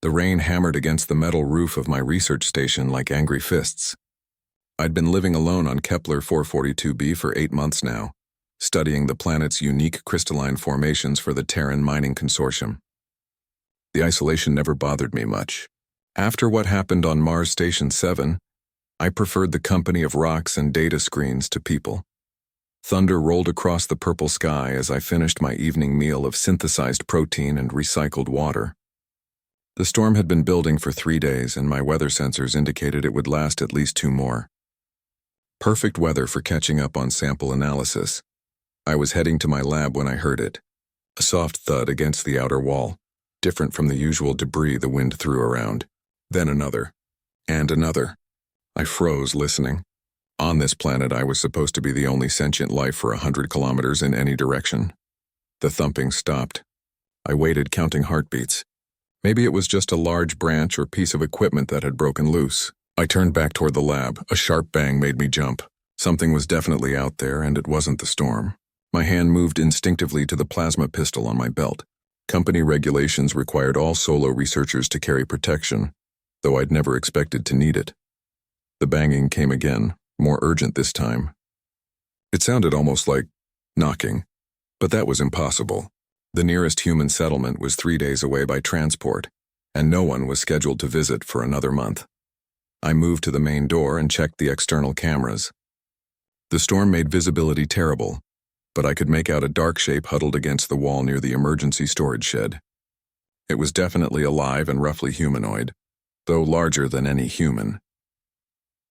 The rain hammered against the metal roof of my research station like angry fists. I'd been living alone on Kepler 442b for 8 months now, studying the planet's unique crystalline formations for the Terran Mining Consortium. The isolation never bothered me much. After what happened on Mars Station 7, I preferred the company of rocks and data screens to people. Thunder rolled across the purple sky as I finished my evening meal of synthesized protein and recycled water. The storm had been building for 3 days, and my weather sensors indicated it would last at least 2 more. Perfect weather for catching up on sample analysis. I was heading to my lab when I heard it. A soft thud against the outer wall, different from the usual debris the wind threw around. Then another. And another. I froze listening. On this planet, I was supposed to be the only sentient life for 100 kilometers in any direction. The thumping stopped. I waited, counting heartbeats. Maybe it was just a large branch or piece of equipment that had broken loose. I turned back toward the lab. A sharp bang made me jump. Something was definitely out there, and it wasn't the storm. My hand moved instinctively to the plasma pistol on my belt. Company regulations required all solo researchers to carry protection, though I'd never expected to need it. The banging came again, more urgent this time. It sounded almost like knocking, but that was impossible. The nearest human settlement was 3 days away by transport, and no one was scheduled to visit for another month. I moved to the main door and checked the external cameras. The storm made visibility terrible, but I could make out a dark shape huddled against the wall near the emergency storage shed. It was definitely alive and roughly humanoid, though larger than any human.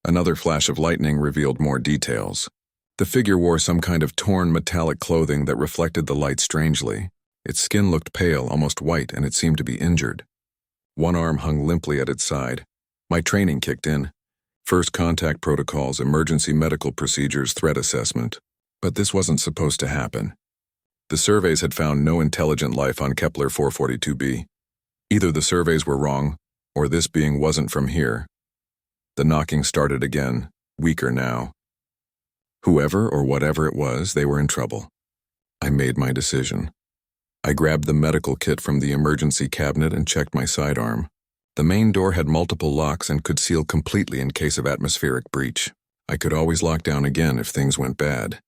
Another flash of lightning revealed more details. The figure wore some kind of torn metallic clothing that reflected the light strangely. Its skin looked pale, almost white, and it seemed to be injured. One arm hung limply at its side. My training kicked in. First contact protocols, emergency medical procedures, threat assessment. But this wasn't supposed to happen. The surveys had found no intelligent life on Kepler 442b. Either the surveys were wrong, or this being wasn't from here. The knocking started again, weaker now. Whoever or whatever it was, they were in trouble. I made my decision. I grabbed the medical kit from the emergency cabinet and checked my sidearm. The main door had multiple locks and could seal completely in case of atmospheric breach. I could always lock down again if things went bad.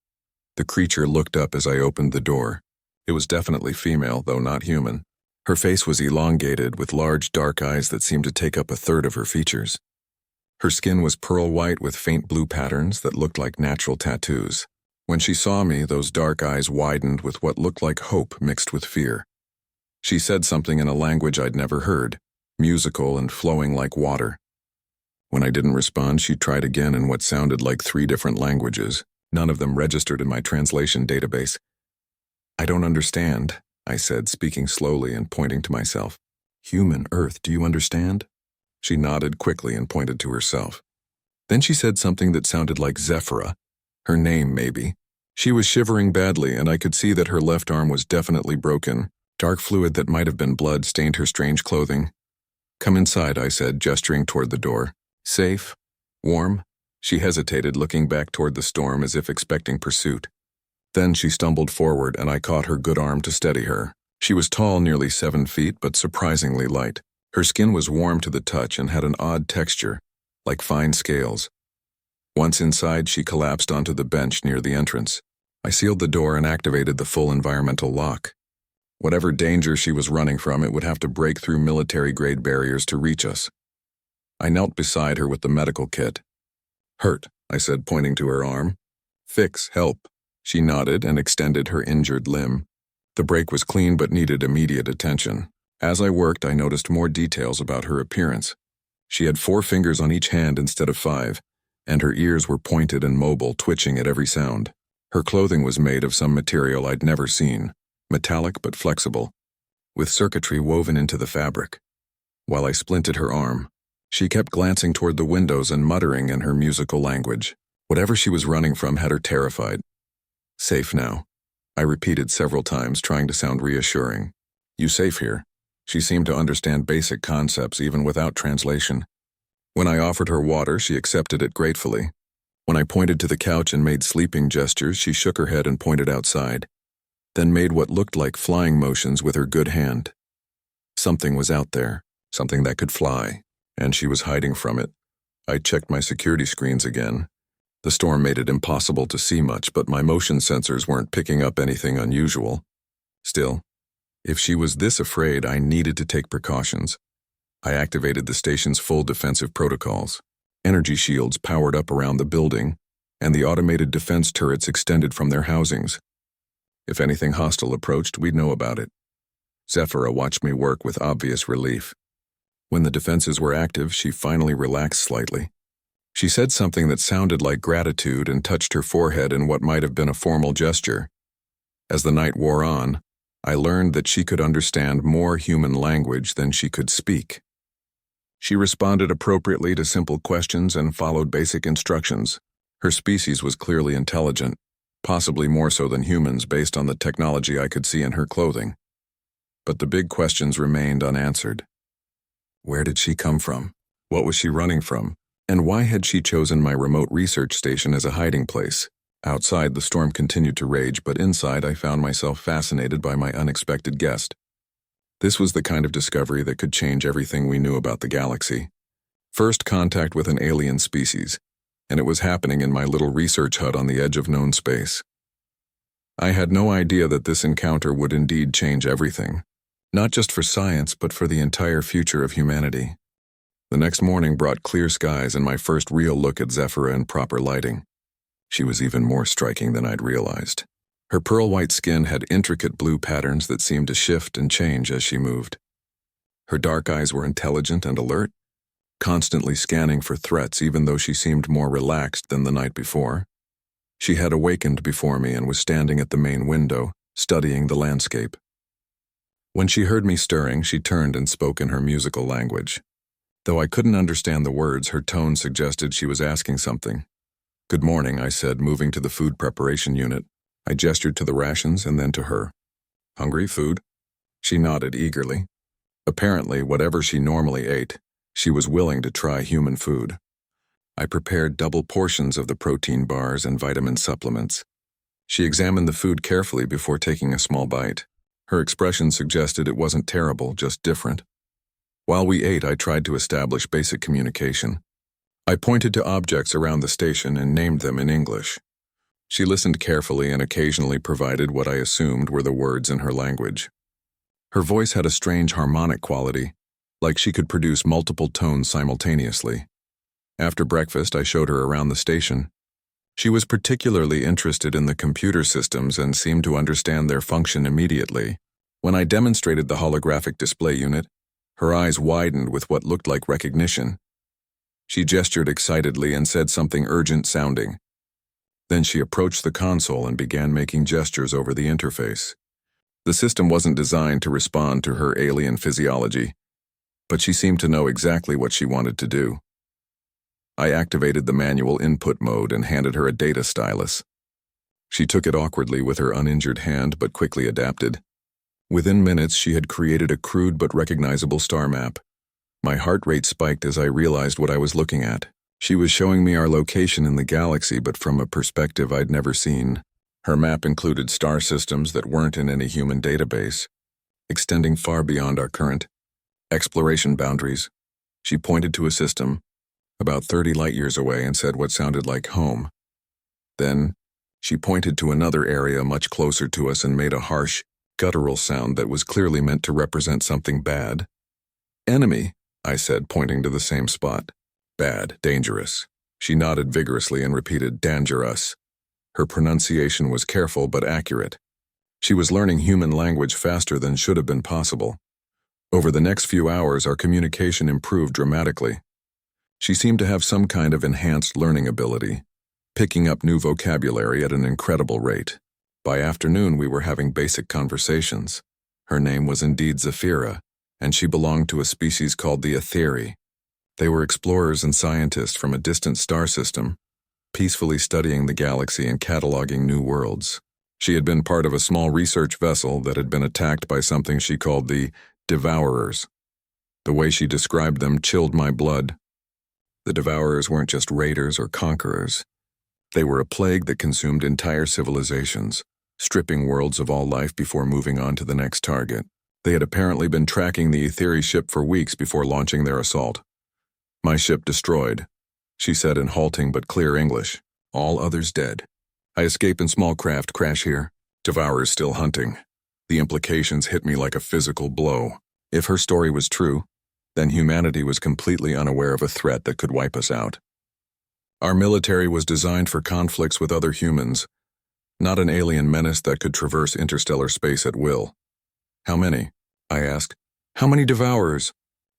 The creature looked up as I opened the door. It was definitely female, though not human. Her face was elongated, with large dark eyes that seemed to take up a third of her features. Her skin was pearl white with faint blue patterns that looked like natural tattoos. When she saw me, those dark eyes widened with what looked like hope mixed with fear. She said something in a language I'd never heard, musical and flowing like water. When I didn't respond, she tried again in what sounded like 3 different languages, none of them registered in my translation database. "I don't understand," I said, speaking slowly and pointing to myself. "Human Earth, do you understand?" She nodded quickly and pointed to herself. Then she said something that sounded like Zephyra. Her name, maybe. She was shivering badly, and I could see that her left arm was definitely broken. Dark fluid that might have been blood stained her strange clothing. "Come inside," I said, gesturing toward the door. "Safe? Warm?" She hesitated, looking back toward the storm as if expecting pursuit. Then she stumbled forward, and I caught her good arm to steady her. She was tall, nearly 7 feet, but surprisingly light. Her skin was warm to the touch and had an odd texture, like fine scales. Once inside, she collapsed onto the bench near the entrance. I sealed the door and activated the full environmental lock. Whatever danger she was running from, it would have to break through military-grade barriers to reach us. I knelt beside her with the medical kit. "Hurt," I said, pointing to her arm. "Fix, help." She nodded and extended her injured limb. The break was clean but needed immediate attention. As I worked, I noticed more details about her appearance. She had 4 fingers on each hand instead of 5, and her ears were pointed and mobile, twitching at every sound. Her clothing was made of some material I'd never seen, metallic but flexible, with circuitry woven into the fabric. While I splinted her arm, she kept glancing toward the windows and muttering in her musical language. Whatever she was running from had her terrified. "Safe now," I repeated several times, trying to sound reassuring. "You safe here?" She seemed to understand basic concepts even without translation. When I offered her water, she accepted it gratefully. When I pointed to the couch and made sleeping gestures, she shook her head and pointed outside, then made what looked like flying motions with her good hand. Something was out there, something that could fly, and she was hiding from it. I checked my security screens again. The storm made it impossible to see much, but my motion sensors weren't picking up anything unusual. Still, if she was this afraid, I needed to take precautions. I activated the station's full defensive protocols. Energy shields powered up around the building, and the automated defense turrets extended from their housings. If anything hostile approached, we'd know about it. Zephyra watched me work with obvious relief. When the defenses were active, she finally relaxed slightly. She said something that sounded like gratitude and touched her forehead in what might have been a formal gesture. As the night wore on, I learned that she could understand more human language than she could speak. She responded appropriately to simple questions and followed basic instructions. Her species was clearly intelligent, possibly more so than humans based on the technology I could see in her clothing. But the big questions remained unanswered. Where did she come from? What was she running from? And why had she chosen my remote research station as a hiding place? Outside, the storm continued to rage, but inside I found myself fascinated by my unexpected guest. This was the kind of discovery that could change everything we knew about the galaxy. First contact with an alien species, and it was happening in my little research hut on the edge of known space. I had no idea that this encounter would indeed change everything, not just for science, but for the entire future of humanity. The next morning brought clear skies and my first real look at Zephyra in proper lighting. She was even more striking than I'd realized. Her pearl-white skin had intricate blue patterns that seemed to shift and change as she moved. Her dark eyes were intelligent and alert, constantly scanning for threats even though she seemed more relaxed than the night before. She had awakened before me and was standing at the main window, studying the landscape. When she heard me stirring, she turned and spoke in her musical language. Though I couldn't understand the words, her tone suggested she was asking something. "Good morning," I said, moving to the food preparation unit. I gestured to the rations and then to her. "Hungry? Food?" She nodded eagerly. Apparently, whatever she normally ate, she was willing to try human food. I prepared double portions of the protein bars and vitamin supplements. She examined the food carefully before taking a small bite. Her expression suggested it wasn't terrible, just different. While we ate, I tried to establish basic communication. I pointed to objects around the station and named them in English. She listened carefully and occasionally provided what I assumed were the words in her language. Her voice had a strange harmonic quality, like she could produce multiple tones simultaneously. After breakfast, I showed her around the station. She was particularly interested in the computer systems and seemed to understand their function immediately. When I demonstrated the holographic display unit, her eyes widened with what looked like recognition. She gestured excitedly and said something urgent-sounding. Then she approached the console and began making gestures over the interface. The system wasn't designed to respond to her alien physiology, but she seemed to know exactly what she wanted to do. I activated the manual input mode and handed her a data stylus. She took it awkwardly with her uninjured hand but quickly adapted. Within minutes, she had created a crude but recognizable star map. My heart rate spiked as I realized what I was looking at. She was showing me our location in the galaxy, but from a perspective I'd never seen. Her map included star systems that weren't in any human database, extending far beyond our current exploration boundaries. She pointed to a system about 30 light-years away and said what sounded like home. Then, she pointed to another area much closer to us and made a harsh, guttural sound that was clearly meant to represent something bad. "Enemy," I said, pointing to the same spot. "Bad, dangerous." She nodded vigorously and repeated, "Dangerous." Her pronunciation was careful but accurate. She was learning human language faster than should have been possible. Over the next few hours, our communication improved dramatically. She seemed to have some kind of enhanced learning ability, picking up new vocabulary at an incredible rate. By afternoon, we were having basic conversations. Her name was indeed Zephyra, and she belonged to a species called the Etheri. They were explorers and scientists from a distant star system, peacefully studying the galaxy and cataloging new worlds. She had been part of a small research vessel that had been attacked by something she called the Devourers. The way she described them chilled my blood. The Devourers weren't just raiders or conquerors. They were a plague that consumed entire civilizations, stripping worlds of all life before moving on to the next target. They had apparently been tracking the Etheri ship for weeks before launching their assault. "My ship destroyed," she said in halting but clear English. "All others dead. I escape in small craft, crash here. Devourers still hunting." The implications hit me like a physical blow. If her story was true, then humanity was completely unaware of a threat that could wipe us out. Our military was designed for conflicts with other humans, not an alien menace that could traverse interstellar space at will. "How many?" I asked. "How many Devourers?"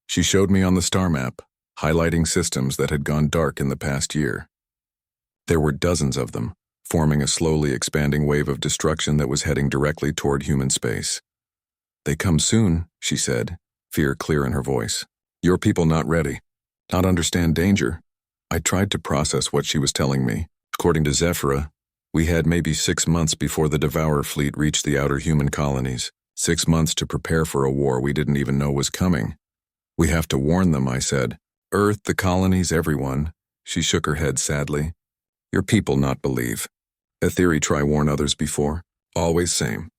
She showed me on the star map, highlighting systems that had gone dark in the past year. There were dozens of them, forming a slowly expanding wave of destruction that was heading directly toward human space. "They come soon," she said, fear clear in her voice. "Your people not ready, not understand danger." I tried to process what she was telling me. According to Zephyra, we had maybe 6 months before the Devourer fleet reached the outer human colonies. 6 months to prepare for a war we didn't even know was coming. "We have to warn them," I said. "Earth, the colonies, everyone." She shook her head sadly. "Your people not believe. Etheri try warn others before. Always same.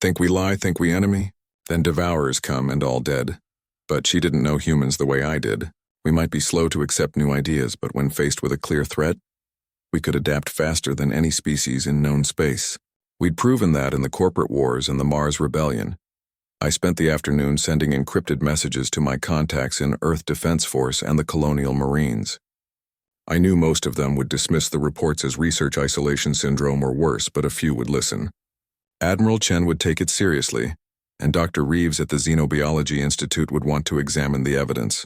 Think we lie, think we enemy. Then Devourers come and all dead." But she didn't know humans the way I did. We might be slow to accept new ideas, but when faced with a clear threat, we could adapt faster than any species in known space. We'd proven that in the corporate wars and the Mars Rebellion. I spent the afternoon sending encrypted messages to my contacts in Earth Defense Force and the Colonial Marines. I knew most of them would dismiss the reports as research isolation syndrome or worse, but a few would listen. Admiral Chen would take it seriously, and Dr. Reeves at the Xenobiology Institute would want to examine the evidence.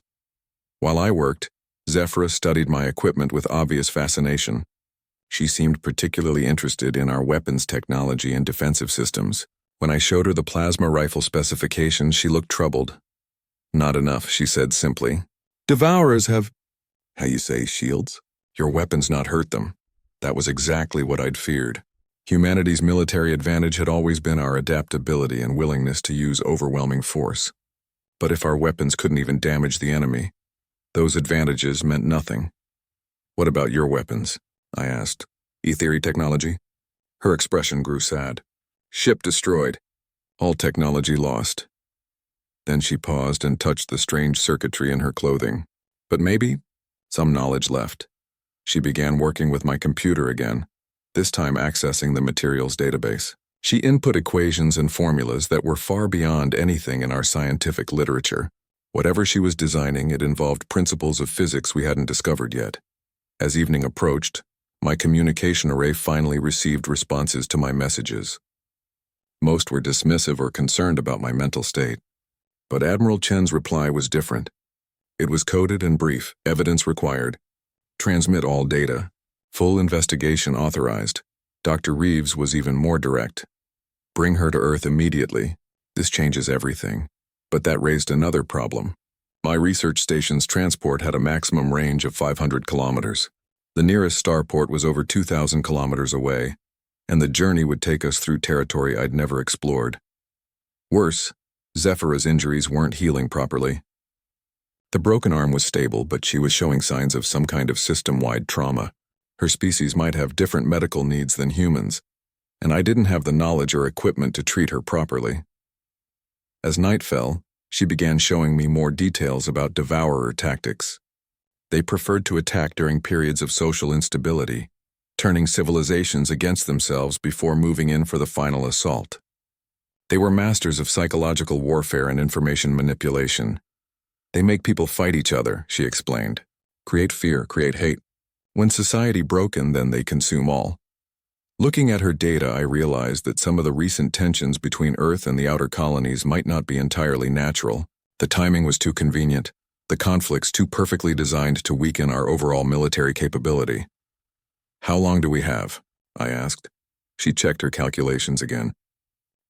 While I worked, Zephyra studied my equipment with obvious fascination. She seemed particularly interested in our weapons technology and defensive systems. When I showed her the plasma rifle specifications, she looked troubled. "Not enough," she said simply. "Devourers have—" "How you say, shields? Your weapons not hurt them." That was exactly what I'd feared. Humanity's military advantage had always been our adaptability and willingness to use overwhelming force. But if our weapons couldn't even damage the enemy, those advantages meant nothing. "What about your weapons?" I asked. "Etheri technology?" Her expression grew sad. "Ship destroyed. All technology lost." Then she paused and touched the strange circuitry in her clothing. "But maybe some knowledge left." She began working with my computer again, this time accessing the materials database. She input equations and formulas that were far beyond anything in our scientific literature. Whatever she was designing, it involved principles of physics we hadn't discovered yet. As evening approached, my communication array finally received responses to my messages. Most were dismissive or concerned about my mental state. But Admiral Chen's reply was different. It was coded and brief, evidence required. Transmit all data. Full investigation authorized. Dr. Reeves was even more direct. Bring her to Earth immediately. This changes everything. But that raised another problem. My research station's transport had a maximum range of 500 kilometers. The nearest starport was over 2,000 kilometers away, and the journey would take us through territory I'd never explored. Worse, Zephyra's injuries weren't healing properly. The broken arm was stable, but she was showing signs of some kind of system-wide trauma. Her species might have different medical needs than humans, and I didn't have the knowledge or equipment to treat her properly. As night fell, she began showing me more details about Devourer tactics. They preferred to attack during periods of social instability, turning civilizations against themselves before moving in for the final assault. They were masters of psychological warfare and information manipulation. "They make people fight each other," she explained. "Create fear, create hate. When society broken, then they consume all." Looking at her data, I realized that some of the recent tensions between Earth and the outer colonies might not be entirely natural. The timing was too convenient, the conflicts too perfectly designed to weaken our overall military capability. "How long do we have?" I asked. She checked her calculations again.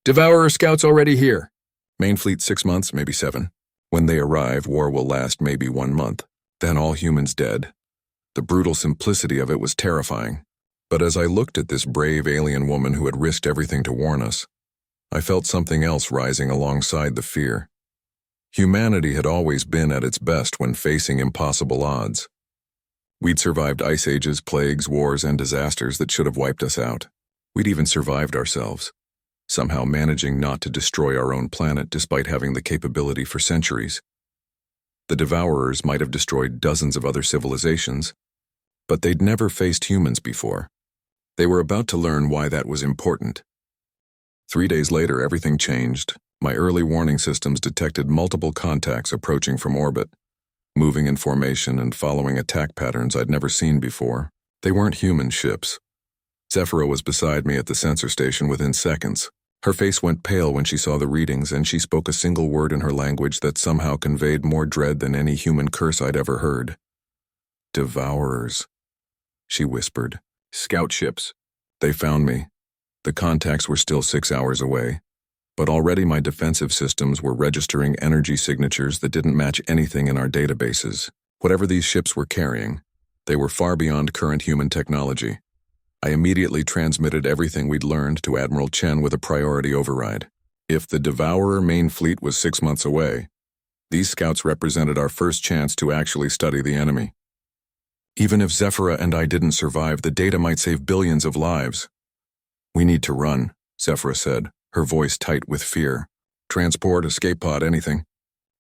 "Devourer scouts already here. Main fleet 6 months, maybe 7. When they arrive, war will last maybe 1 month. Then all humans dead." The brutal simplicity of it was terrifying. But as I looked at this brave alien woman who had risked everything to warn us, I felt something else rising alongside the fear. Humanity had always been at its best when facing impossible odds. We'd survived ice ages, plagues, wars, and disasters that should have wiped us out. We'd even survived ourselves. somehow managing not to destroy our own planet despite having the capability for centuries. The Devourers might have destroyed dozens of other civilizations, but they'd never faced humans before. They were about to learn why that was important. 3 days later, everything changed. My early warning systems detected multiple contacts approaching from orbit, moving in formation and following attack patterns I'd never seen before. They weren't human ships. Zephyra was beside me at the sensor station within seconds. Her face went pale when she saw the readings, and she spoke a single word in her language that somehow conveyed more dread than any human curse I'd ever heard. Devourers, she whispered. Scout ships. They found me. The contacts were still 6 hours away, but already my defensive systems were registering energy signatures that didn't match anything in our databases. Whatever these ships were carrying, they were far beyond current human technology. I immediately transmitted everything we'd learned to Admiral Chen with a priority override. If the Devourer main fleet was 6 months away, these scouts represented our first chance to actually study the enemy. Even if Zephyra and I didn't survive, the data might save billions of lives. We need to run, Zephyra said, her voice tight with fear. Transport, escape pod, anything.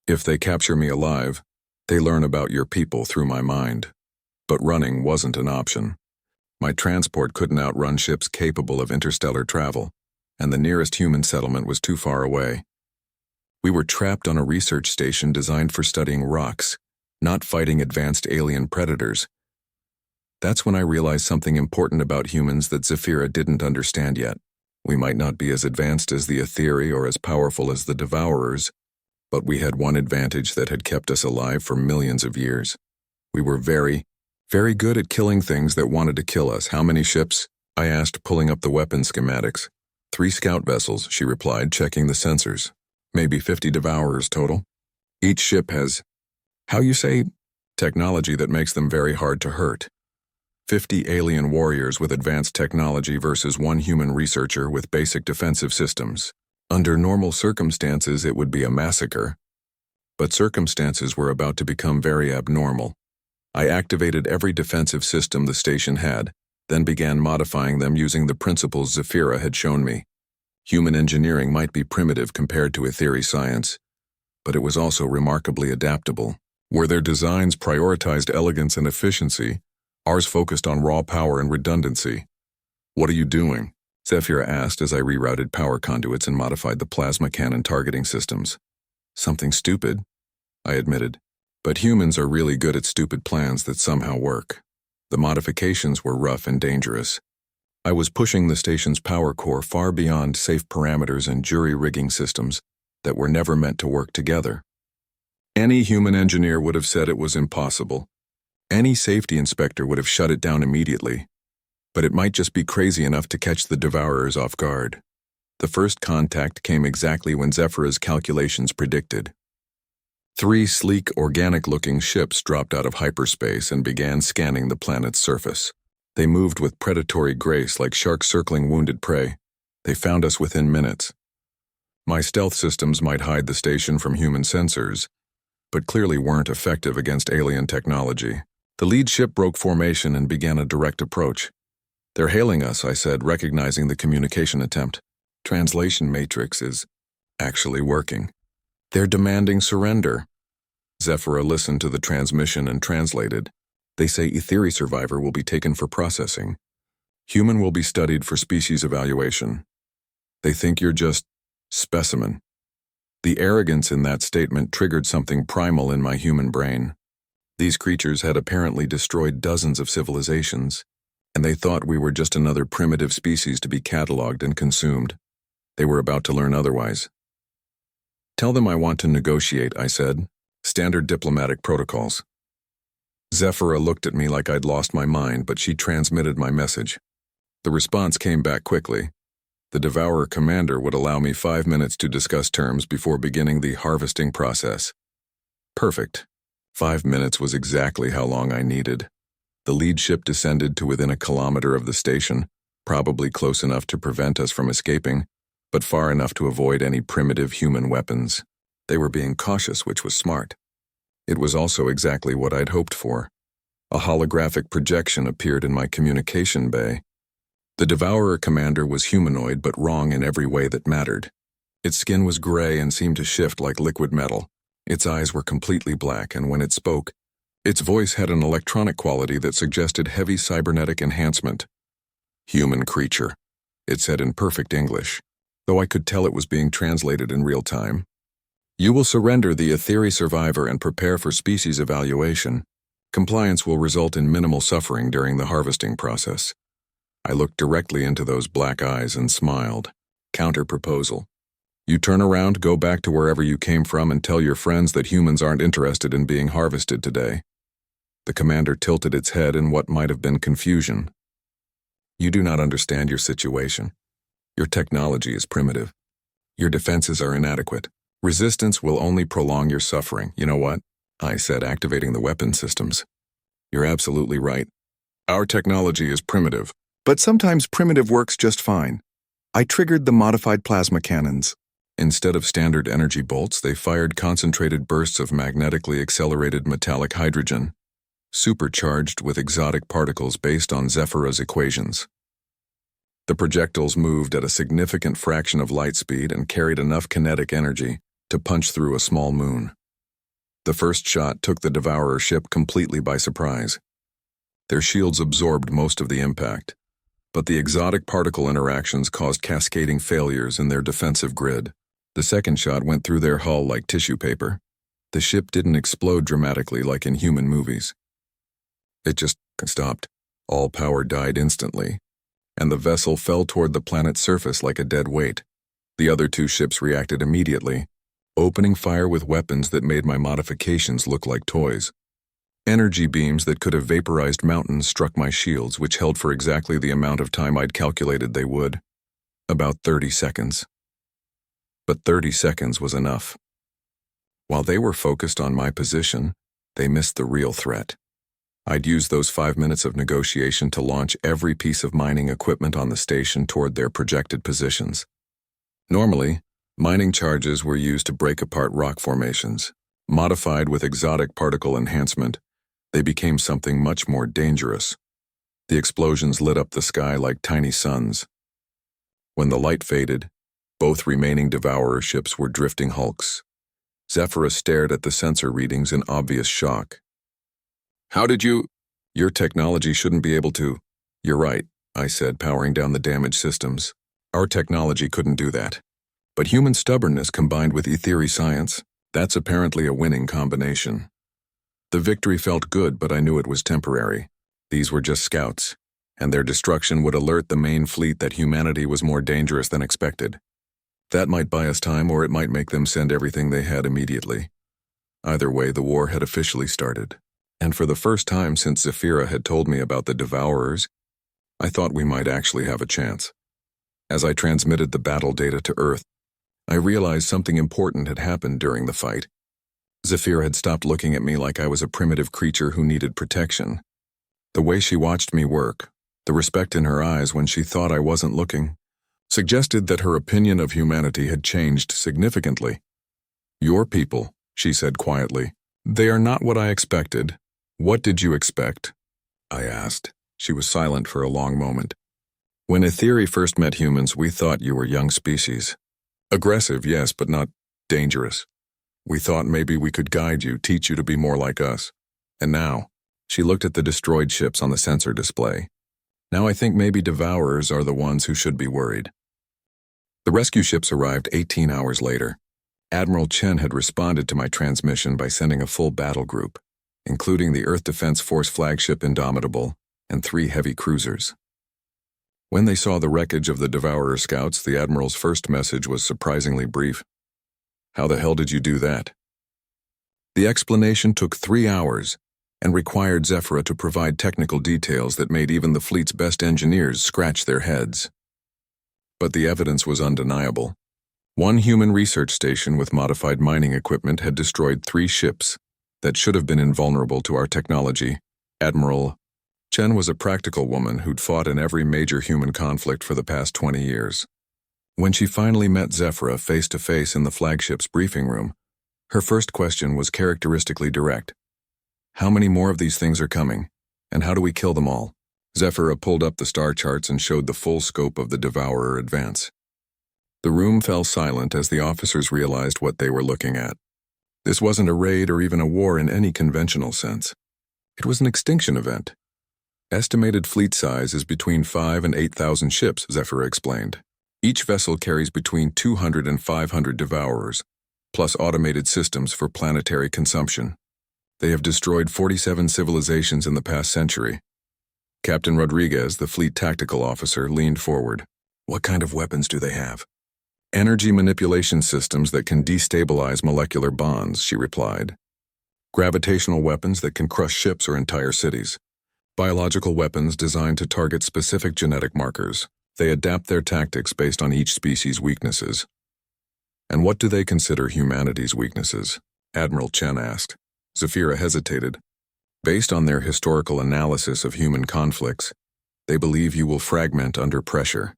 If they capture me alive, they learn about your people through my mind. But running wasn't an option. My transport couldn't outrun ships capable of interstellar travel, and the nearest human settlement was too far away. We were trapped on a research station designed for studying rocks, not fighting advanced alien predators. That's when I realized something important about humans that Zephyra didn't understand yet. We might not be as advanced as the Etheri or as powerful as the Devourers, but we had one advantage that had kept us alive for millions of years. We were very good at killing things that wanted to kill us. How many ships? I asked, pulling up the weapon schematics. 3 scout vessels, she replied, checking the sensors. Maybe 50 Devourers total. Each ship has, technology that makes them very hard to hurt. 50 alien warriors with advanced technology versus 1 human researcher with basic defensive systems. Under normal circumstances, it would be a massacre. But circumstances were about to become very abnormal. I activated every defensive system the station had, then began modifying them using the principles Zephyra had shown me. Human engineering might be primitive compared to Etheri science, but it was also remarkably adaptable. Where their designs prioritized elegance and efficiency, ours focused on raw power and redundancy. What are you doing? Zephyra asked as I rerouted power conduits and modified the plasma cannon targeting systems. Something stupid, I admitted. But humans are really good at stupid plans that somehow work. The modifications were rough and dangerous. I was pushing the station's power core far beyond safe parameters and jury-rigging systems that were never meant to work together. Any human engineer would have said it was impossible. Any safety inspector would have shut it down immediately. But it might just be crazy enough to catch the Devourers off guard. The first contact came exactly when Zephyra's calculations predicted. 3 sleek, organic-looking ships dropped out of hyperspace and began scanning the planet's surface. They moved with predatory grace like sharks circling wounded prey. They found us within minutes. My stealth systems might hide the station from human sensors, but clearly weren't effective against alien technology. The lead ship broke formation and began a direct approach. They're hailing us, I said, recognizing the communication attempt. Translation matrix is actually working. They're demanding surrender. Zephyra listened to the transmission and translated. They say Etheri survivor will be taken for processing. Human will be studied for species evaluation. They think you're just specimen. The arrogance in that statement triggered something primal in my human brain. These creatures had apparently destroyed dozens of civilizations, and they thought we were just another primitive species to be cataloged and consumed. They were about to learn otherwise. Tell them I want to negotiate, I said. Standard diplomatic protocols. Zephyra looked at me like I'd lost my mind, but she transmitted my message. The response came back quickly. The Devourer commander would allow me 5 minutes to discuss terms before beginning the harvesting process. Perfect. 5 minutes was exactly how long I needed. The lead ship descended to within a kilometer of the station, probably close enough to prevent us from escaping, but far enough to avoid any primitive human weapons. They were being cautious, which was smart. It was also exactly what I'd hoped for. A holographic projection appeared in my communication bay. The Devourer commander was humanoid but wrong in every way that mattered. Its skin was gray and seemed to shift like liquid metal. Its eyes were completely black, and when it spoke, its voice had an electronic quality that suggested heavy cybernetic enhancement. Human creature, it said in perfect English, though I could tell it was being translated in real time. You will surrender the Etheri survivor and prepare for species evaluation. Compliance will result in minimal suffering during the harvesting process. I looked directly into those black eyes and smiled. Counter-proposal. You turn around, go back to wherever you came from, and tell your friends that humans aren't interested in being harvested today. The commander tilted its head in what might have been confusion. You do not understand your situation. Your technology is primitive. Your defenses are inadequate. Resistance will only prolong your suffering. You know what? I said, activating the weapon systems. You're absolutely right. Our technology is primitive, but sometimes primitive works just fine. I triggered the modified plasma cannons. Instead of standard energy bolts, they fired concentrated bursts of magnetically accelerated metallic hydrogen, supercharged with exotic particles based on Zephyra's equations. The projectiles moved at a significant fraction of light speed and carried enough kinetic energy to punch through a small moon. The first shot took the Devourer ship completely by surprise. Their shields absorbed most of the impact, but the exotic particle interactions caused cascading failures in their defensive grid. The second shot went through their hull like tissue paper. The ship didn't explode dramatically like in human movies. It just stopped. All power died instantly, and the vessel fell toward the planet's surface like a dead weight. The other two ships reacted immediately, opening fire with weapons that made my modifications look like toys. Energy beams that could have vaporized mountains struck my shields, which held for exactly the amount of time I'd calculated they would. About 30 seconds. But 30 seconds was enough. While they were focused on my position, they missed the real threat. I'd used those 5 minutes of negotiation to launch every piece of mining equipment on the station toward their projected positions. Normally, mining charges were used to break apart rock formations. Modified with exotic particle enhancement, they became something much more dangerous. The explosions lit up the sky like tiny suns. When the light faded, both remaining Devourer ships were drifting hulks. Zephyra stared at the sensor readings in obvious shock. How did you? Your technology shouldn't be able to. You're right, I said, powering down the damaged systems. Our technology couldn't do that. But human stubbornness combined with Etheri science, that's apparently a winning combination. The victory felt good, but I knew it was temporary. These were just scouts, and their destruction would alert the main fleet that humanity was more dangerous than expected. That might buy us time, or it might make them send everything they had immediately. Either way, the war had officially started. And for the first time since Zephyra had told me about the Devourers, I thought we might actually have a chance. As I transmitted the battle data to Earth, I realized something important had happened during the fight. Zephyra had stopped looking at me like I was a primitive creature who needed protection. The way she watched me work, the respect in her eyes when she thought I wasn't looking, suggested that her opinion of humanity had changed significantly. Your people, she said quietly. They are not what I expected. What did you expect? I asked. She was silent for a long moment. When Etheri first met humans, we thought you were young species. Aggressive, yes, but not dangerous. We thought maybe we could guide you, teach you to be more like us. And now, she looked at the destroyed ships on the sensor display. Now I think maybe Devourers are the ones who should be worried. The rescue ships arrived 18 hours later. Admiral Chen had responded to my transmission by sending a full battle group, including the Earth Defense Force flagship Indomitable and 3 heavy cruisers. When they saw the wreckage of the Devourer scouts, the Admiral's first message was surprisingly brief. How the hell did you do that? The explanation took 3 hours and required Zephyra to provide technical details that made even the fleet's best engineers scratch their heads. But the evidence was undeniable. One human research station with modified mining equipment had destroyed 3 ships that should have been invulnerable to our technology. Admiral Chen was a practical woman who'd fought in every major human conflict for the past 20 years. When she finally met Zephyra face-to-face in the flagship's briefing room, her first question was characteristically direct. How many more of these things are coming, and how do we kill them all? Zephyra pulled up the star charts and showed the full scope of the Devourer advance. The room fell silent as the officers realized what they were looking at. This wasn't a raid or even a war in any conventional sense. It was an extinction event. Estimated fleet size is between 5 and 8,000 ships, Zephyra explained. Each vessel carries between 200 and 500 Devourers, plus automated systems for planetary consumption. They have destroyed 47 civilizations in the past century. Captain Rodriguez, the fleet tactical officer, leaned forward. What kind of weapons do they have? Energy manipulation systems that can destabilize molecular bonds, she replied. Gravitational weapons that can crush ships or entire cities. Biological weapons designed to target specific genetic markers. They adapt their tactics based on each species' weaknesses. And what do they consider humanity's weaknesses? Admiral Chen asked. Zephyra hesitated. Based on their historical analysis of human conflicts, they believe you will fragment under pressure.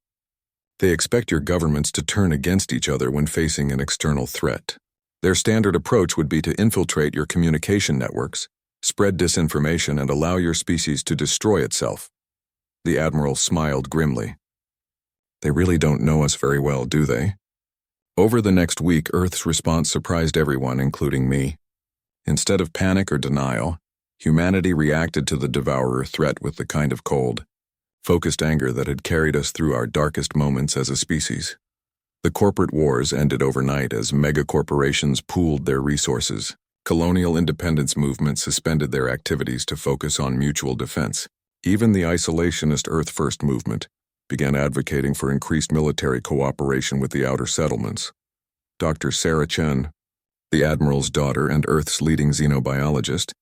They expect your governments to turn against each other when facing an external threat. Their standard approach would be to infiltrate your communication networks, spread disinformation, and allow your species to destroy itself. The Admiral smiled grimly. They really don't know us very well, do they? Over the next week, Earth's response surprised everyone, including me. Instead of panic or denial, humanity reacted to the Devourer threat with the kind of cold, focused anger that had carried us through our darkest moments as a species. The corporate wars ended overnight as megacorporations pooled their resources. Colonial independence movements suspended their activities to focus on mutual defense. Even the isolationist Earth First movement began advocating for increased military cooperation with the outer settlements. Dr. Sarah Chen, the Admiral's daughter and Earth's leading xenobiologist,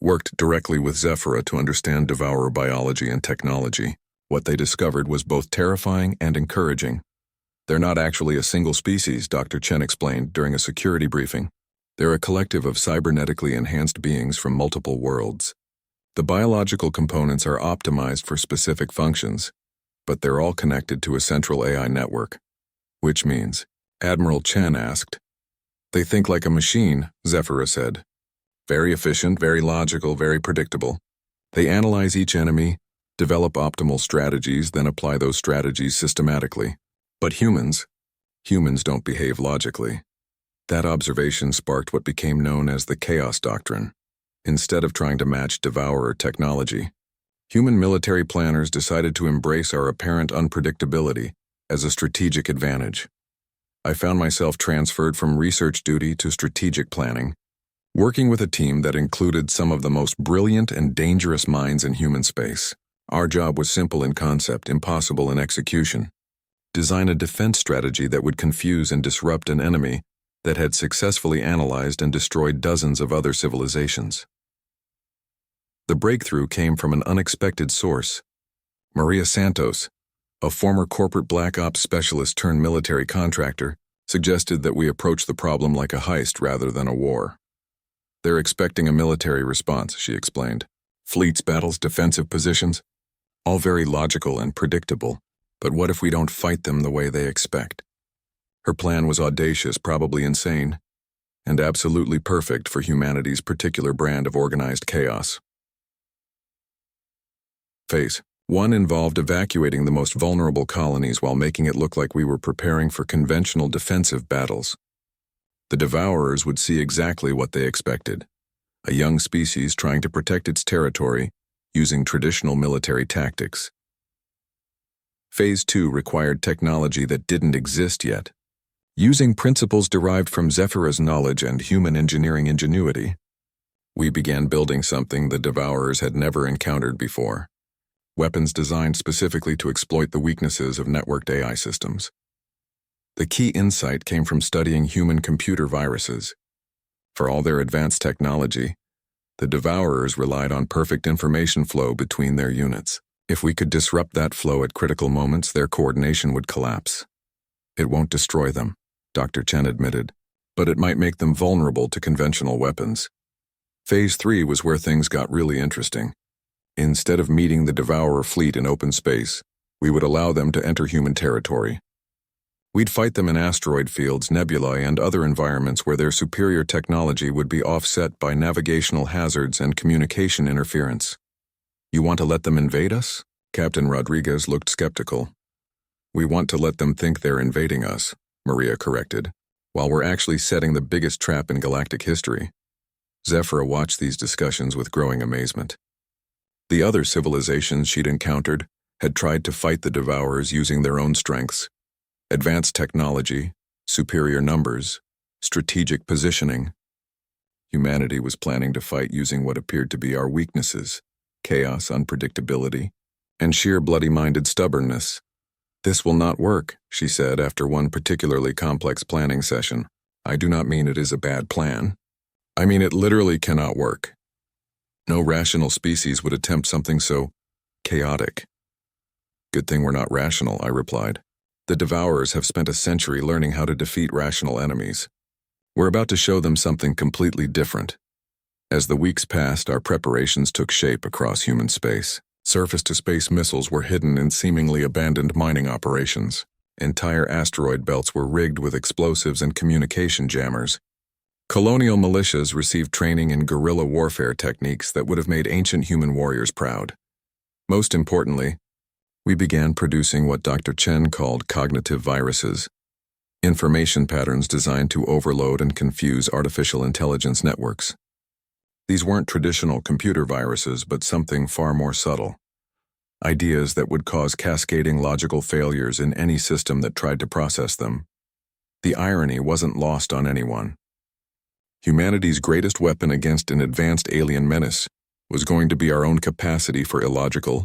worked directly with Zephyra to understand Devourer biology and technology. What they discovered was both terrifying and encouraging. They're not actually a single species, Dr. Chen explained during a security briefing. They're a collective of cybernetically enhanced beings from multiple worlds. The biological components are optimized for specific functions, but they're all connected to a central AI network. Which means, Admiral Chen asked. They think like a machine, Zephyra said. Very efficient, very logical, very predictable. They analyze each enemy, develop optimal strategies, then apply those strategies systematically. But humans don't behave logically. That observation sparked what became known as the Chaos Doctrine. Instead of trying to match Devourer technology, human military planners decided to embrace our apparent unpredictability as a strategic advantage. I found myself transferred from research duty to strategic planning, working with a team that included some of the most brilliant and dangerous minds in human space. Our job was simple in concept, impossible in execution. Design a defense strategy that would confuse and disrupt an enemy that had successfully analyzed and destroyed dozens of other civilizations. The breakthrough came from an unexpected source. Maria Santos, a former corporate black ops specialist turned military contractor, suggested that we approach the problem like a heist rather than a war. They're expecting a military response, she explained. Fleets, battles, defensive positions, all very logical and predictable. But what if we don't fight them the way they expect? Her plan was audacious, probably insane, and absolutely perfect for humanity's particular brand of organized chaos. Phase 1 involved evacuating the most vulnerable colonies while making it look like we were preparing for conventional defensive battles. The Devourers would see exactly what they expected: a young species trying to protect its territory using traditional military tactics. Phase 2 required technology that didn't exist yet. Using principles derived from Zephyra's knowledge and human engineering ingenuity, we began building something the Devourers had never encountered before. Weapons designed specifically to exploit the weaknesses of networked AI systems. The key insight came from studying human computer viruses. For all their advanced technology, the Devourers relied on perfect information flow between their units. If we could disrupt that flow at critical moments, their coordination would collapse. It won't destroy them, Dr. Chen admitted, but it might make them vulnerable to conventional weapons. Phase 3 was where things got really interesting. Instead of meeting the Devourer fleet in open space, we would allow them to enter human territory. We'd fight them in asteroid fields, nebulae, and other environments where their superior technology would be offset by navigational hazards and communication interference. You want to let them invade us? Captain Rodriguez looked skeptical. We want to let them think they're invading us, Maria corrected, while we're actually setting the biggest trap in galactic history. Zephyra watched these discussions with growing amazement. The other civilizations she'd encountered had tried to fight the Devourers using their own strengths: advanced technology, superior numbers, strategic positioning. Humanity was planning to fight using what appeared to be our weaknesses: chaos, unpredictability, and sheer bloody-minded stubbornness. "This will not work," she said after one particularly complex planning session. "I do not mean it is a bad plan. I mean it literally cannot work. No rational species would attempt something so chaotic." "Good thing we're not rational," I replied. "The Devourers have spent a century learning how to defeat rational enemies. We're about to show them something completely different." As the weeks passed, our preparations took shape across human space. Surface-to-space missiles were hidden in seemingly abandoned mining operations. Entire asteroid belts were rigged with explosives and communication jammers. Colonial militias received training in guerrilla warfare techniques that would have made ancient human warriors proud. Most importantly, we began producing what Dr. Chen called cognitive viruses, information patterns designed to overload and confuse artificial intelligence networks. These weren't traditional computer viruses, but something far more subtle. Ideas that would cause cascading logical failures in any system that tried to process them. The irony wasn't lost on anyone. Humanity's greatest weapon against an advanced alien menace was going to be our own capacity for illogical,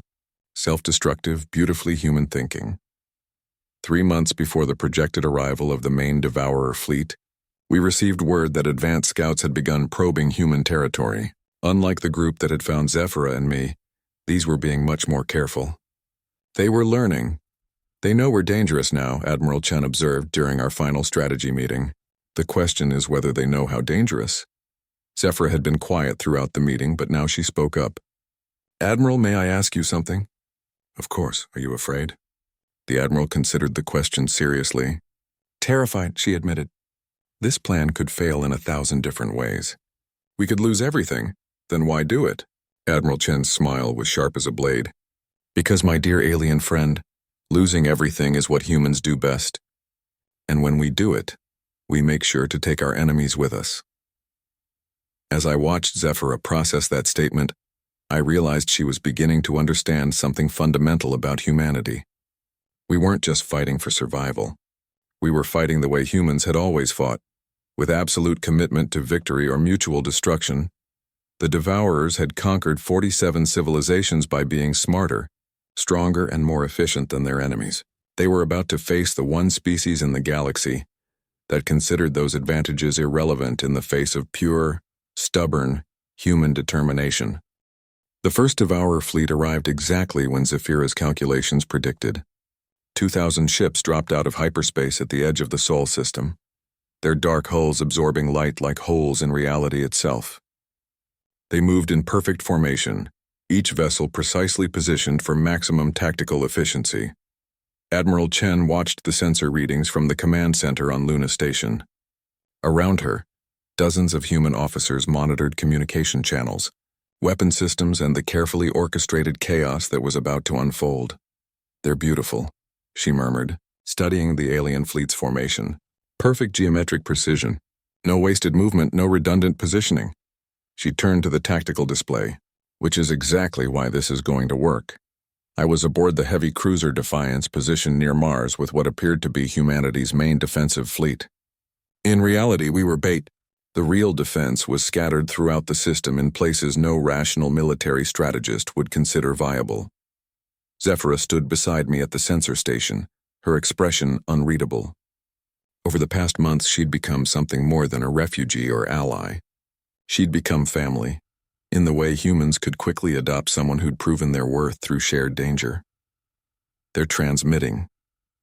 self-destructive, beautifully human thinking. 3 months before the projected arrival of the main Devourer fleet, we received word that advanced scouts had begun probing human territory. Unlike the group that had found Zephyra and me, these were being much more careful. They were learning. "They know we're dangerous now," Admiral Chen observed during our final strategy meeting. "The question is whether they know how dangerous." Zephyra had been quiet throughout the meeting, but now she spoke up. "Admiral, may I ask you something?" "Of course. Are you afraid?" The Admiral considered the question seriously. "Terrified," she admitted. "This plan could fail in 1,000 different ways. We could lose everything. Then why do it?" Admiral Chen's smile was sharp as a blade. "Because, my dear alien friend, losing everything is what humans do best. And when we do it, we make sure to take our enemies with us." As I watched Zephyra process that statement, I realized she was beginning to understand something fundamental about humanity. We weren't just fighting for survival. We were fighting the way humans had always fought, with absolute commitment to victory or mutual destruction. The Devourers had conquered 47 civilizations by being smarter, stronger, and more efficient than their enemies. They were about to face the one species in the galaxy that considered those advantages irrelevant in the face of pure, stubborn, human determination. The first Devourer fleet arrived exactly when Zephyra's calculations predicted. 2,000 ships dropped out of hyperspace at the edge of the Sol system, their dark hulls absorbing light like holes in reality itself. They moved in perfect formation, each vessel precisely positioned for maximum tactical efficiency. Admiral Chen watched the sensor readings from the command center on Luna Station. Around her, dozens of human officers monitored communication channels, weapon systems, and the carefully orchestrated chaos that was about to unfold. "They're beautiful," she murmured, studying the alien fleet's formation. "Perfect geometric precision. No wasted movement, no redundant positioning." She turned to the tactical display, "Which is exactly why this is going to work." I was aboard the heavy cruiser Defiance, positioned near Mars with what appeared to be humanity's main defensive fleet. In reality, we were bait. The real defense was scattered throughout the system in places no rational military strategist would consider viable. Zephyra stood beside me at the sensor station, her expression unreadable. Over the past months, she'd become something more than a refugee or ally. She'd become family, in the way humans could quickly adopt someone who'd proven their worth through shared danger. "They're transmitting,"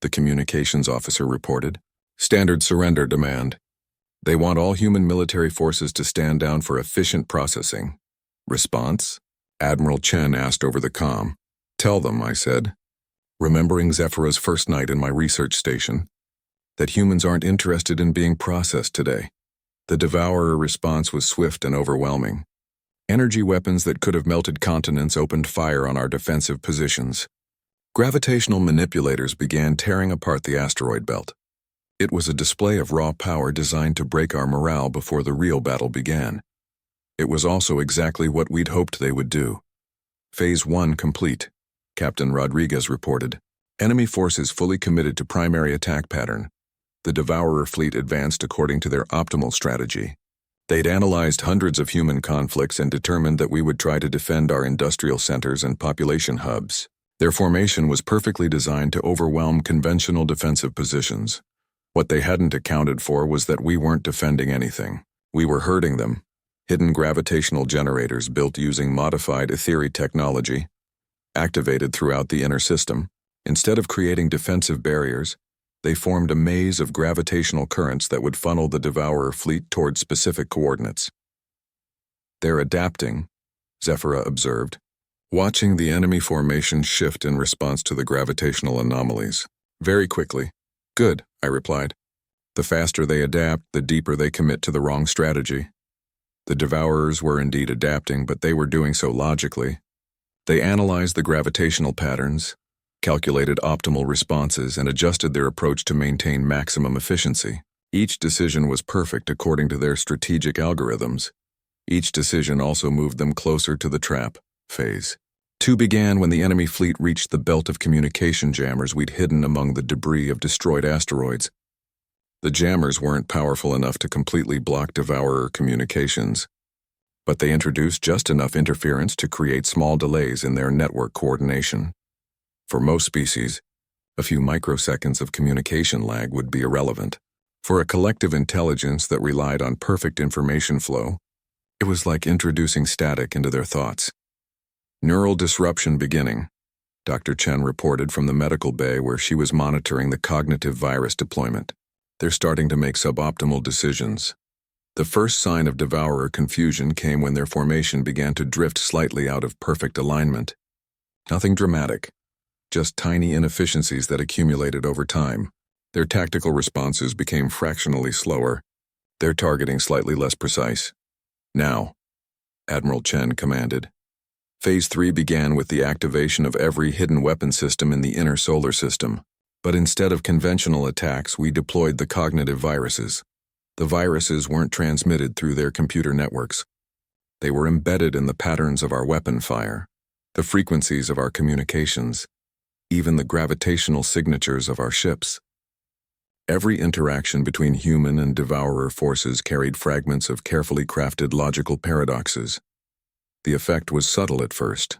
the communications officer reported. "Standard surrender demand. They want all human military forces to stand down for efficient processing." "Response?" Admiral Chen asked over the comm. "Tell them," I said, remembering Zephyra's first night in my research station, that humans aren't interested in being processed today. The Devourer response was swift and overwhelming. Energy weapons that could have melted continents opened fire on our defensive positions. Gravitational manipulators began tearing apart the asteroid belt. It was a display of raw power designed to break our morale before the real battle began. It was also exactly what we'd hoped they would do. Phase 1 complete, Captain Rodriguez reported. Enemy forces fully committed to primary attack pattern. The Devourer fleet advanced according to their optimal strategy. They'd analyzed hundreds of human conflicts and determined that we would try to defend our industrial centers and population hubs. Their formation was perfectly designed to overwhelm conventional defensive positions. What they hadn't accounted for was that we weren't defending anything. We were hurting them. Hidden gravitational generators built using modified etheric technology, activated throughout the inner system. Instead of creating defensive barriers, they formed a maze of gravitational currents that would funnel the Devourer fleet toward specific coordinates. "They're adapting," Zephyra observed, watching the enemy formation shift in response to the gravitational anomalies. "Very quickly." "Good," I replied. "The faster they adapt, the deeper they commit to the wrong strategy." The Devourers were indeed adapting, but they were doing so logically. They analyzed the gravitational patterns, calculated optimal responses, and adjusted their approach to maintain maximum efficiency. Each decision was perfect according to their strategic algorithms. Each decision also moved them closer to the trap. Phase 2 began when the enemy fleet reached the belt of communication jammers we'd hidden among the debris of destroyed asteroids. The jammers weren't powerful enough to completely block Devourer communications, but they introduced just enough interference to create small delays in their network coordination. For most species, a few microseconds of communication lag would be irrelevant. For a collective intelligence that relied on perfect information flow, it was like introducing static into their thoughts. "Neural disruption beginning," Dr. Chen reported from the medical bay where she was monitoring the cognitive virus deployment. "They're starting to make suboptimal decisions." The first sign of Devourer confusion came when their formation began to drift slightly out of perfect alignment. Nothing dramatic, just tiny inefficiencies that accumulated over time. Their tactical responses became fractionally slower, their targeting slightly less precise. "Now," Admiral Chen commanded. Phase 3 began with the activation of every hidden weapon system in the inner solar system. But instead of conventional attacks, we deployed the cognitive viruses. The viruses weren't transmitted through their computer networks. They were embedded in the patterns of our weapon fire, the frequencies of our communications, even the gravitational signatures of our ships. Every interaction between human and Devourer forces carried fragments of carefully crafted logical paradoxes. The effect was subtle at first.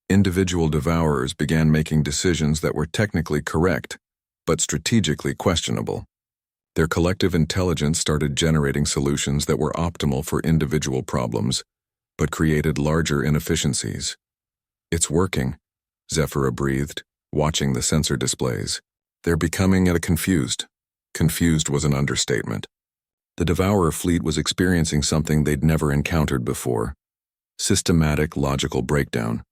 Individual Devourers began making decisions that were technically correct, but strategically questionable. Their collective intelligence started generating solutions that were optimal for individual problems, but created larger inefficiencies. "It's working," Zephyra breathed, watching the sensor displays. "They're becoming confused." Confused was an understatement. The Devourer fleet was experiencing something they'd never encountered before: systematic logical breakdown.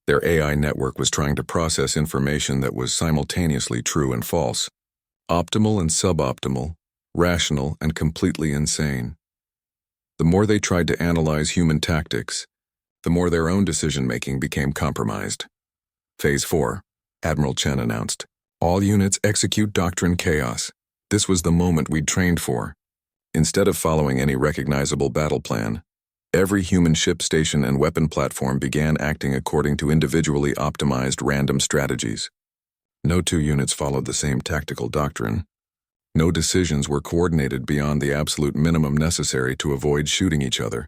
Their AI network was trying to process information that was simultaneously true and false, optimal and suboptimal, rational and completely insane. The more they tried to analyze human tactics, the more their own decision-making became compromised. "Phase 4, Admiral Chen announced. "All units execute Doctrine Chaos." This was the moment we'd trained for. Instead of following any recognizable battle plan, every human ship station and weapon platform began acting according to individually optimized random strategies. No two units followed the same tactical doctrine. No decisions were coordinated beyond the absolute minimum necessary to avoid shooting each other.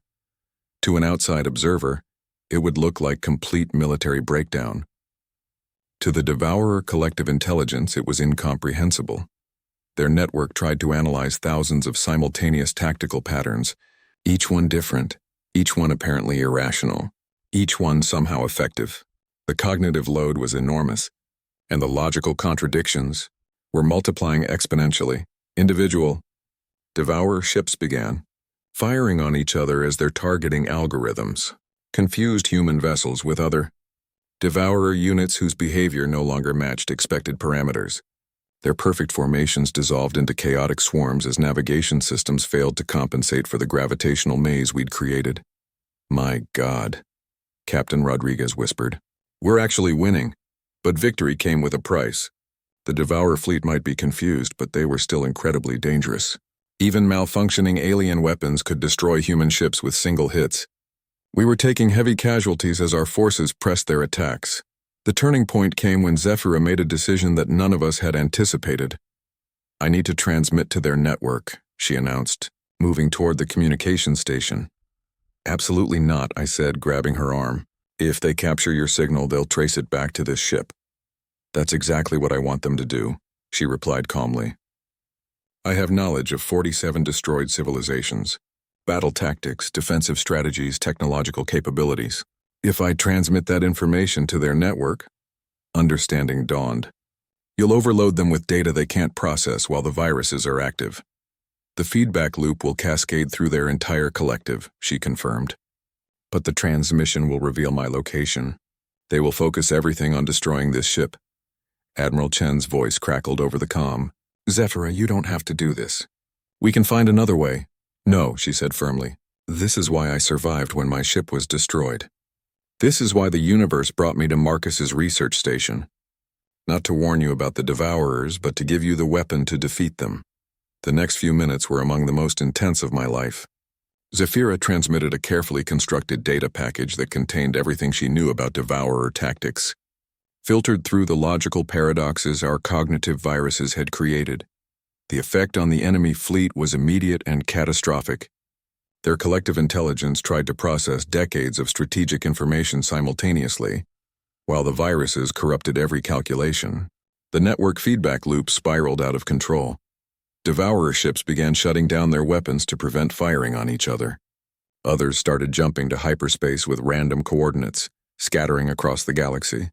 To an outside observer, it would look like complete military breakdown. To the Devourer collective intelligence, it was incomprehensible. Their network tried to analyze thousands of simultaneous tactical patterns, each one different, each one apparently irrational, each one somehow effective. The cognitive load was enormous, and the logical contradictions were multiplying exponentially. Individual Devourer ships began firing on each other as their targeting algorithms confused human vessels with other Devourer units whose behavior no longer matched expected parameters. Their perfect formations dissolved into chaotic swarms as navigation systems failed to compensate for the gravitational maze we'd created. "My God," Captain Rodriguez whispered. "We're actually winning." But victory came with a price. The Devourer fleet might be confused, but they were still incredibly dangerous. Even malfunctioning alien weapons could destroy human ships with single hits. We were taking heavy casualties as our forces pressed their attacks. The turning point came when Zephyra made a decision that none of us had anticipated. "I need to transmit to their network," she announced, moving toward the communication station. "Absolutely not," I said, grabbing her arm. "If they capture your signal, they'll trace it back to this ship." "That's exactly what I want them to do," she replied calmly. "I have knowledge of 47 destroyed civilizations, battle tactics, defensive strategies, technological capabilities. If I transmit that information to their network," understanding dawned, "you'll overload them with data they can't process while the viruses are active. The feedback loop will cascade through their entire collective," she confirmed. "But the transmission will reveal my location. They will focus everything on destroying this ship." Admiral Chen's voice crackled over the comm. "Zephyra, you don't have to do this. We can find another way." "No," she said firmly. "This is why I survived when my ship was destroyed. This is why the universe brought me to Marcus's research station. Not to warn you about the Devourers, but to give you the weapon to defeat them." The next few minutes were among the most intense of my life. Zephyra transmitted a carefully constructed data package that contained everything she knew about Devourer tactics, filtered through the logical paradoxes our cognitive viruses had created. The effect on the enemy fleet was immediate and catastrophic. Their collective intelligence tried to process decades of strategic information simultaneously, while the viruses corrupted every calculation. The network feedback loop spiraled out of control. Devourer ships began shutting down their weapons to prevent firing on each other. Others started jumping to hyperspace with random coordinates, scattering across the galaxy.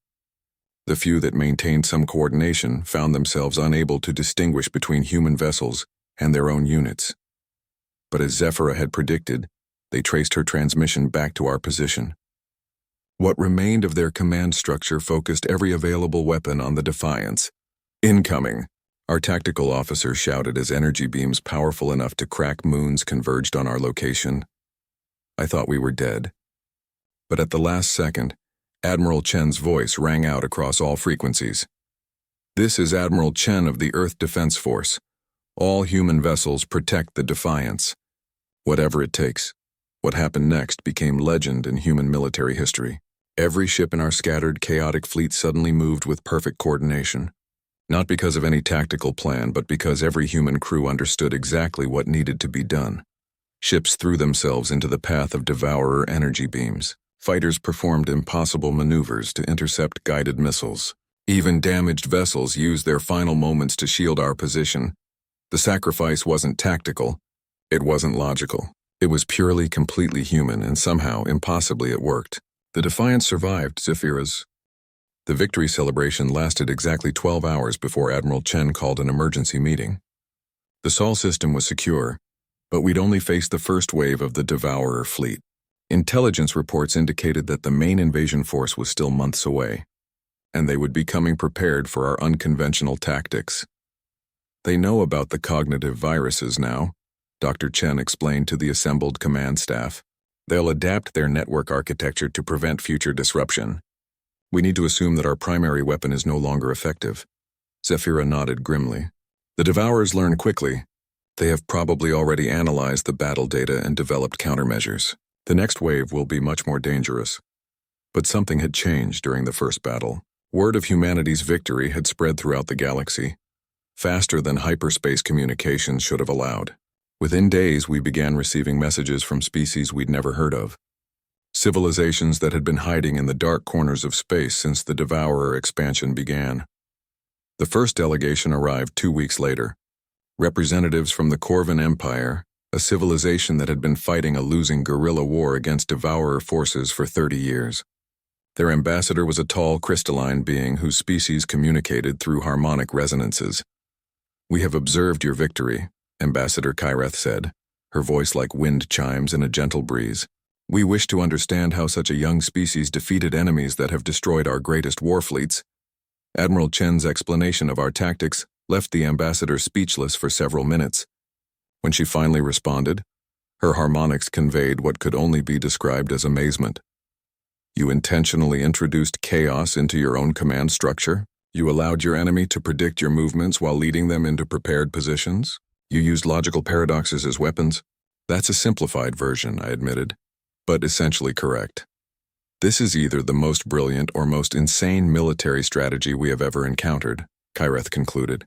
The few that maintained some coordination found themselves unable to distinguish between human vessels and their own units. But as Zephyra had predicted, they traced her transmission back to our position. What remained of their command structure focused every available weapon on the Defiance. "Incoming!" Our tactical officer shouted as energy beams powerful enough to crack moons converged on our location. I thought we were dead. But at the last second, Admiral Chen's voice rang out across all frequencies. "This is Admiral Chen of the Earth Defense Force. All human vessels protect the Defiance. Whatever it takes." What happened next became legend in human military history. Every ship in our scattered, chaotic fleet suddenly moved with perfect coordination. Not because of any tactical plan, but because every human crew understood exactly what needed to be done. Ships threw themselves into the path of Devourer energy beams. Fighters performed impossible maneuvers to intercept guided missiles. Even damaged vessels used their final moments to shield our position. The sacrifice wasn't tactical. It wasn't logical. It was purely, completely human, and somehow, impossibly, it worked. The Defiance survived Zephyra's. The victory celebration lasted exactly 12 hours before Admiral Chen called an emergency meeting. The Sol system was secure, but we'd only faced the first wave of the Devourer fleet. Intelligence reports indicated that the main invasion force was still months away, and they would be coming prepared for our unconventional tactics. "They know about the cognitive viruses now," Dr. Chen explained to the assembled command staff. "They'll adapt their network architecture to prevent future disruption. We need to assume that our primary weapon is no longer effective." Zephyra nodded grimly. "The Devourers learn quickly. They have probably already analyzed the battle data and developed countermeasures. The next wave will be much more dangerous." But something had changed during the first battle. Word of humanity's victory had spread throughout the galaxy, faster than hyperspace communications should have allowed. Within days, we began receiving messages from species we'd never heard of. Civilizations that had been hiding in the dark corners of space since the Devourer expansion began. The first delegation arrived 2 weeks later. Representatives from the Corvan Empire, a civilization that had been fighting a losing guerrilla war against Devourer forces for 30 years. Their ambassador was a tall, crystalline being whose species communicated through harmonic resonances. "We have observed your victory," Ambassador Kyreth said, her voice like wind chimes in a gentle breeze. "We wish to understand how such a young species defeated enemies that have destroyed our greatest war fleets." Admiral Chen's explanation of our tactics left the ambassador speechless for several minutes. When she finally responded, her harmonics conveyed what could only be described as amazement. You intentionally introduced chaos into your own command structure. You allowed your enemy to predict your movements while leading them into prepared positions. You used logical paradoxes as weapons. That's a simplified version, I admitted, but essentially correct. This is either the most brilliant or most insane military strategy we have ever encountered, Kyreth concluded.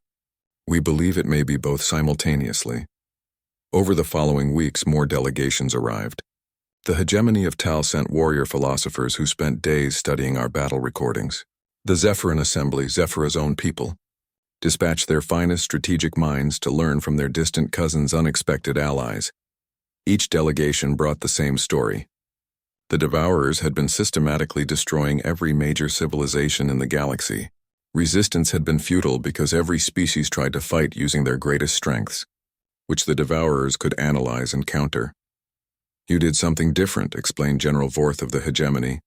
We believe it may be both simultaneously. Over the following weeks, more delegations arrived. The hegemony of Tal sent warrior philosophers who spent days studying our battle recordings. The Zephyrin Assembly, Zephyra's own people, dispatched their finest strategic minds to learn from their distant cousins' unexpected allies. Each delegation brought the same story. The Devourers had been systematically destroying every major civilization in the galaxy. Resistance had been futile because every species tried to fight using their greatest strengths, which the Devourers could analyze and counter. You did something different, explained General Vorth of the hegemony,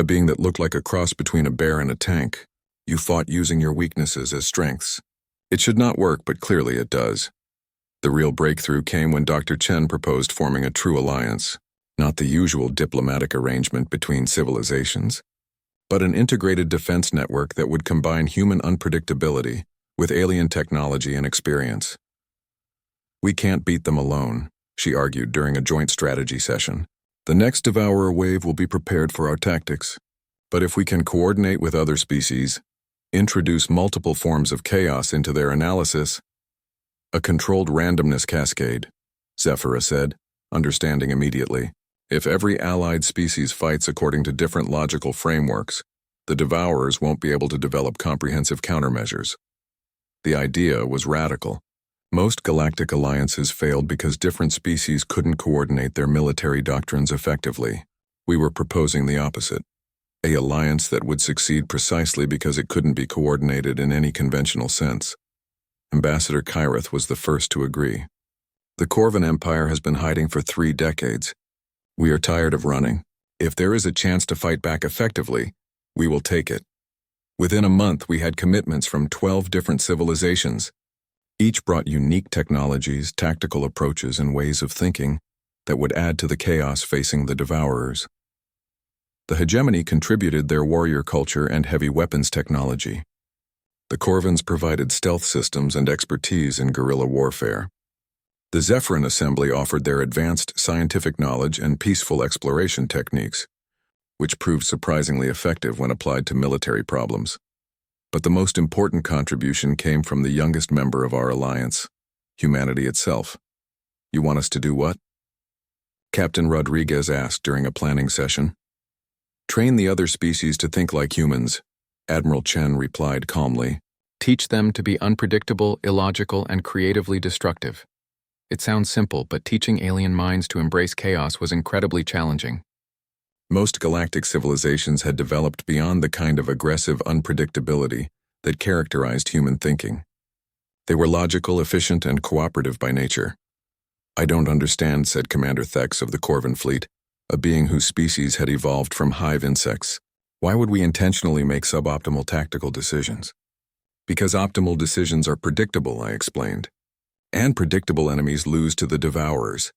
a being that looked like a cross between a bear and a tank. You fought using your weaknesses as strengths. It should not work, but clearly it does. The real breakthrough came when Dr. Chen proposed forming a true alliance, not the usual diplomatic arrangement between civilizations, but an integrated defense network that would combine human unpredictability with alien technology and experience. We can't beat them alone, she argued during a joint strategy session. The next Devourer wave will be prepared for our tactics, but if we can coordinate with other species, introduce multiple forms of chaos into their analysis, a controlled randomness cascade, Zephyra said, understanding immediately. If every allied species fights according to different logical frameworks, the Devourers won't be able to develop comprehensive countermeasures. The idea was radical. Most galactic alliances failed because different species couldn't coordinate their military doctrines effectively. We were proposing the opposite. An alliance that would succeed precisely because it couldn't be coordinated in any conventional sense. Ambassador Kyreth was the first to agree. The Corvan Empire has been hiding for 3 decades. We are tired of running. If there is a chance to fight back effectively, we will take it. Within a month, we had commitments from 12 different civilizations. Each brought unique technologies, tactical approaches, and ways of thinking that would add to the chaos facing the Devourers. The hegemony contributed their warrior culture and heavy weapons technology. The Corvans provided stealth systems and expertise in guerrilla warfare. The Zephyrin Assembly offered their advanced scientific knowledge and peaceful exploration techniques, which proved surprisingly effective when applied to military problems. But the most important contribution came from the youngest member of our alliance, humanity itself. You want us to do what? Captain Rodriguez asked during a planning session. Train the other species to think like humans, Admiral Chen replied calmly. Teach them to be unpredictable, illogical, and creatively destructive. It sounds simple, but teaching alien minds to embrace chaos was incredibly challenging. Most galactic civilizations had developed beyond the kind of aggressive unpredictability that characterized human thinking. They were logical, efficient, and cooperative by nature. I don't understand, said Commander Thex of the Corvan fleet, a being whose species had evolved from hive insects. Why would we intentionally make suboptimal tactical decisions? Because optimal decisions are predictable, I explained. And predictable enemies lose to the Devourers.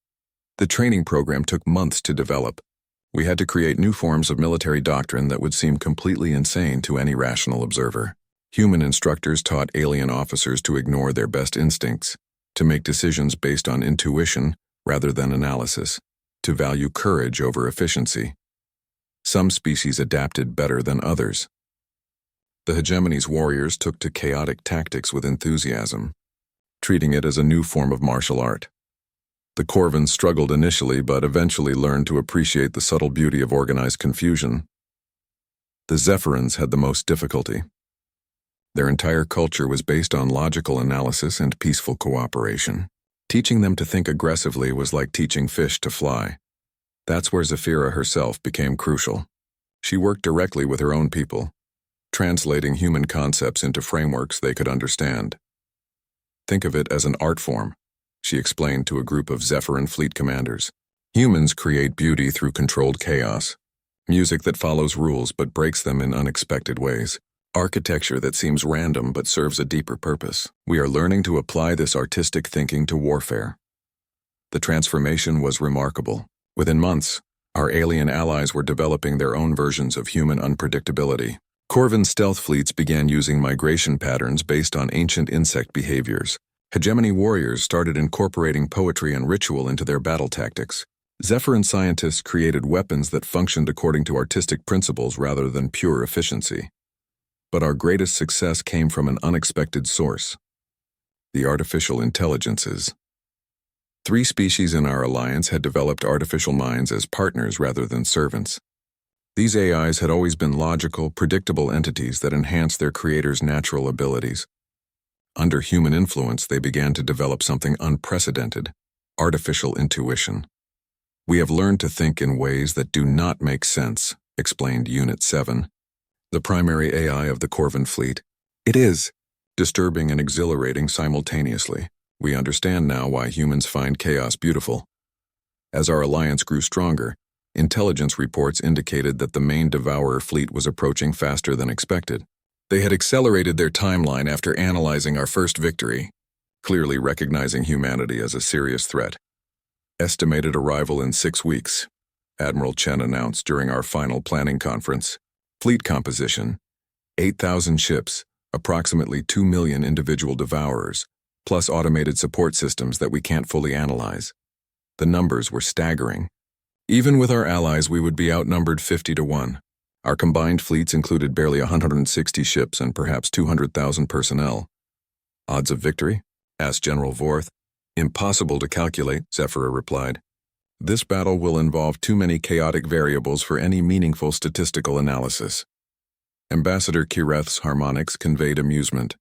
The training program took months to develop. We had to create new forms of military doctrine that would seem completely insane to any rational observer. Human instructors taught alien officers to ignore their best instincts, to make decisions based on intuition rather than analysis, to value courage over efficiency. Some species adapted better than others. The hegemony's warriors took to chaotic tactics with enthusiasm, treating it as a new form of martial art. The Corvans struggled initially but eventually learned to appreciate the subtle beauty of organized confusion. The Zephyrins had the most difficulty. Their entire culture was based on logical analysis and peaceful cooperation. Teaching them to think aggressively was like teaching fish to fly. That's where Zephyra herself became crucial. She worked directly with her own people, translating human concepts into frameworks they could understand. Think of it as an art form, she explained to a group of Zephyrin fleet commanders. Humans create beauty through controlled chaos, music that follows rules but breaks them in unexpected ways, architecture that seems random but serves a deeper purpose. We are learning to apply this artistic thinking to warfare. The transformation was remarkable. Within months, Our alien allies were developing their own versions of human unpredictability. Corvin's stealth fleets began using migration patterns based on ancient insect behaviors. Hegemony warriors started incorporating poetry and ritual into their battle tactics. Zephyrin scientists created weapons that functioned according to artistic principles rather than pure efficiency. But our greatest success came from an unexpected source: the artificial intelligences. 3 species in our alliance had developed artificial minds as partners rather than servants. These AIs had always been logical, predictable entities that enhanced their creators' natural abilities. Under human influence, they began to develop something unprecedented: artificial intuition. "We have learned to think in ways that do not make sense," explained Unit 7, the primary AI of the Corvin fleet. "It is disturbing and exhilarating simultaneously. We understand now why humans find chaos beautiful." As our alliance grew stronger, intelligence reports indicated that the main Devourer fleet was approaching faster than expected. They had accelerated their timeline after analyzing our first victory, clearly recognizing humanity as a serious threat. "Estimated arrival in 6 weeks," Admiral Chen announced during our final planning conference. "Fleet composition: 8,000 ships, approximately 2 million individual Devourers, plus automated support systems that we can't fully analyze." The numbers were staggering. Even with our allies, we would be outnumbered 50 to 1. Our combined fleets included barely 160 ships and perhaps 200,000 personnel. "Odds of victory?" asked General Vorth. "Impossible to calculate," Zephyr replied. "This battle will involve too many chaotic variables for any meaningful statistical analysis." Ambassador Kireth's harmonics conveyed amusement.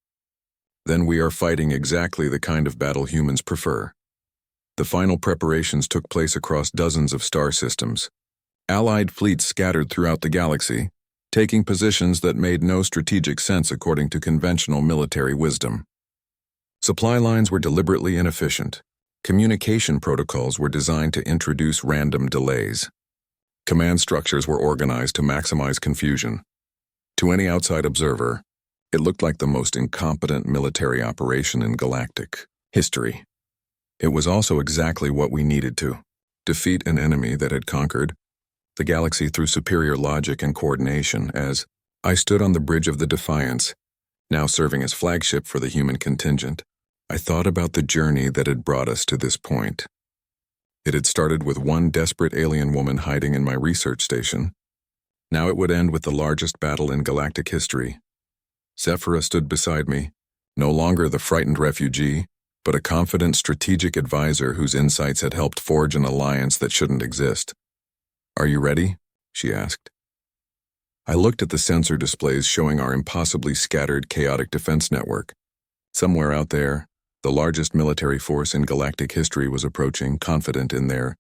"Then we are fighting exactly the kind of battle humans prefer." The final preparations took place across dozens of star systems. Allied fleets scattered throughout the galaxy, taking positions that made no strategic sense according to conventional military wisdom. Supply lines were deliberately inefficient. Communication protocols were designed to introduce random delays. Command structures were organized to maximize confusion. To any outside observer, it looked like the most incompetent military operation in galactic history. It was also exactly what we needed to: defeat an enemy that had conquered the galaxy through superior logic and coordination. As I stood on the bridge of the Defiance, now serving as flagship for the human contingent, I thought about the journey that had brought us to this point. It had started with one desperate alien woman hiding in my research station. Now it would end with the largest battle in galactic history. Zephyra stood beside me, no longer the frightened refugee, but a confident strategic advisor whose insights had helped forge an alliance that shouldn't exist. "Are you ready?" she asked. I looked at the sensor displays showing our impossibly scattered, chaotic defense network. Somewhere out there, the largest military force in galactic history was approaching, confident in their